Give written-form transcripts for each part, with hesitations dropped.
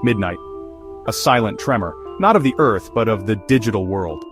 Midnight. A silent tremor, not of the Earth but of the digital world.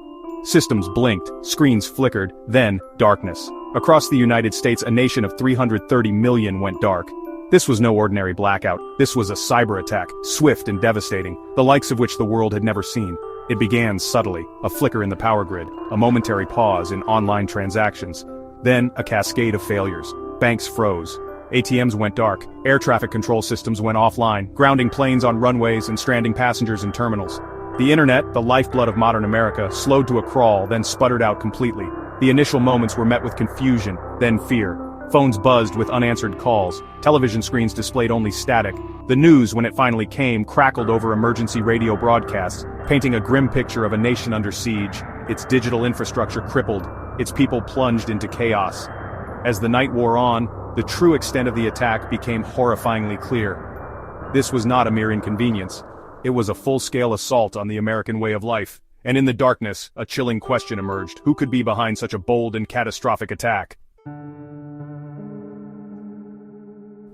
Systems blinked, screens flickered, then darkness. Across the United States, a nation of 330 million went dark. This was no ordinary blackout. This was a cyber-attack, swift and devastating, the likes of which the world had never seen. It began subtly, a flicker in the power grid, a momentary pause in online transactions. Then, a cascade of failures. Banks froze. ATMs went dark, air traffic control systems went offline, grounding planes on runways and stranding passengers in terminals. The internet, the lifeblood of modern America, slowed to a crawl, then sputtered out completely. The initial moments were met with confusion, then fear. Phones buzzed with unanswered calls, television screens displayed only static. The news, when it finally came, crackled over emergency radio broadcasts, painting a grim picture of a nation under siege, its digital infrastructure crippled, its people plunged into chaos. As the night wore on, the true extent of the attack became horrifyingly clear. This was not a mere inconvenience. It was a full-scale assault on the American way of life. And in the darkness, a chilling question emerged: who could be behind such a bold and catastrophic attack?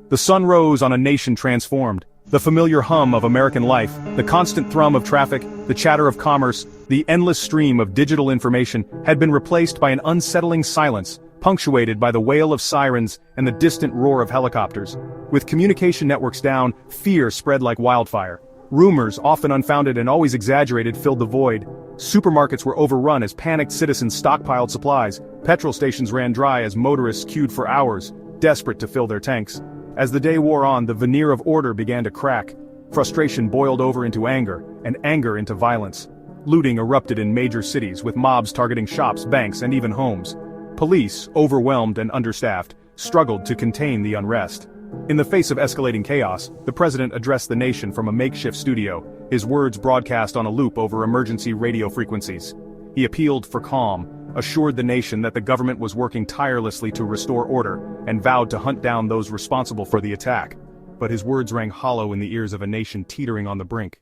The sun rose on a nation transformed. The familiar hum of American life, the constant thrum of traffic, the chatter of commerce, the endless stream of digital information had been replaced by an unsettling silence, punctuated by the wail of sirens and the distant roar of helicopters. With communication networks down, fear spread like wildfire. Rumors, often unfounded and always exaggerated, filled the void. Supermarkets were overrun as panicked citizens stockpiled supplies. Petrol stations ran dry as motorists queued for hours, desperate to fill their tanks. As the day wore on, the veneer of order began to crack. Frustration boiled over into anger, and anger into violence. Looting erupted in major cities, with mobs targeting shops, banks, and even homes. Police, overwhelmed and understaffed, struggled to contain the unrest. In the face of escalating chaos, the president addressed the nation from a makeshift studio, his words broadcast on a loop over emergency radio frequencies. He appealed for calm, assured the nation that the government was working tirelessly to restore order, and vowed to hunt down those responsible for the attack. But his words rang hollow in the ears of a nation teetering on the brink.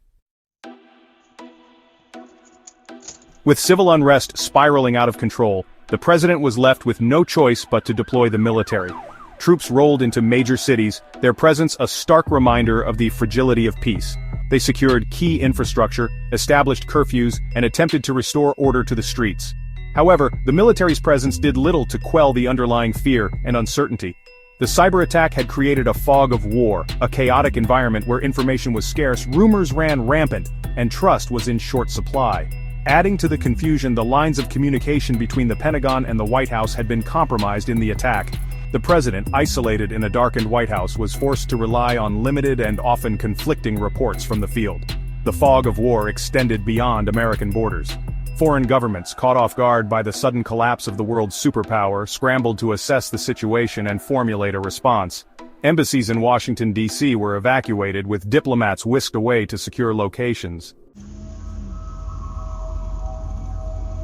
With civil unrest spiraling out of control, the president was left with no choice but to deploy the military. Troops rolled into major cities, their presence a stark reminder of the fragility of peace. They secured key infrastructure, established curfews, and attempted to restore order to the streets. However, the military's presence did little to quell the underlying fear and uncertainty. The cyber-attack had created a fog of war, a chaotic environment where information was scarce, rumors ran rampant, and trust was in short supply. Adding to the confusion, the lines of communication between the Pentagon and the White House had been compromised in the attack. The president, isolated in a darkened White House, was forced to rely on limited and often conflicting reports from the field. The fog of war extended beyond American borders. Foreign governments, caught off guard by the sudden collapse of the world's superpower, scrambled to assess the situation and formulate a response. Embassies in Washington, D.C. were evacuated, with diplomats whisked away to secure locations.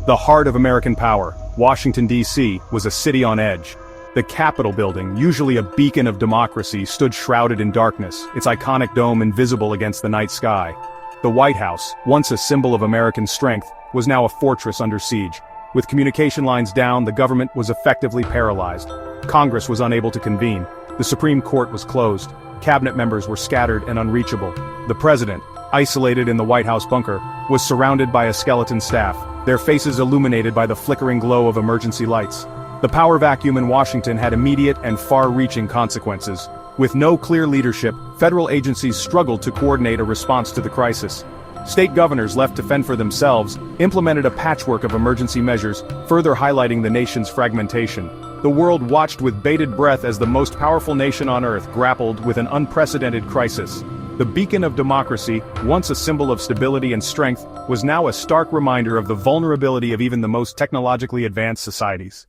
The heart of American power, Washington, D.C., was a city on edge. The Capitol building, usually a beacon of democracy, stood shrouded in darkness, its iconic dome invisible against the night sky. The White House, once a symbol of American strength, was now a fortress under siege. With communication lines down, the government was effectively paralyzed. Congress was unable to convene. The Supreme Court was closed. Cabinet members were scattered and unreachable. The president, isolated in the White House bunker, was surrounded by a skeleton staff, their faces illuminated by the flickering glow of emergency lights. The power vacuum in Washington had immediate and far-reaching consequences. With no clear leadership, federal agencies struggled to coordinate a response to the crisis. State governors, left to fend for themselves, implemented a patchwork of emergency measures, further highlighting the nation's fragmentation. The world watched with bated breath as the most powerful nation on earth grappled with an unprecedented crisis. The beacon of democracy, once a symbol of stability and strength, was now a stark reminder of the vulnerability of even the most technologically advanced societies.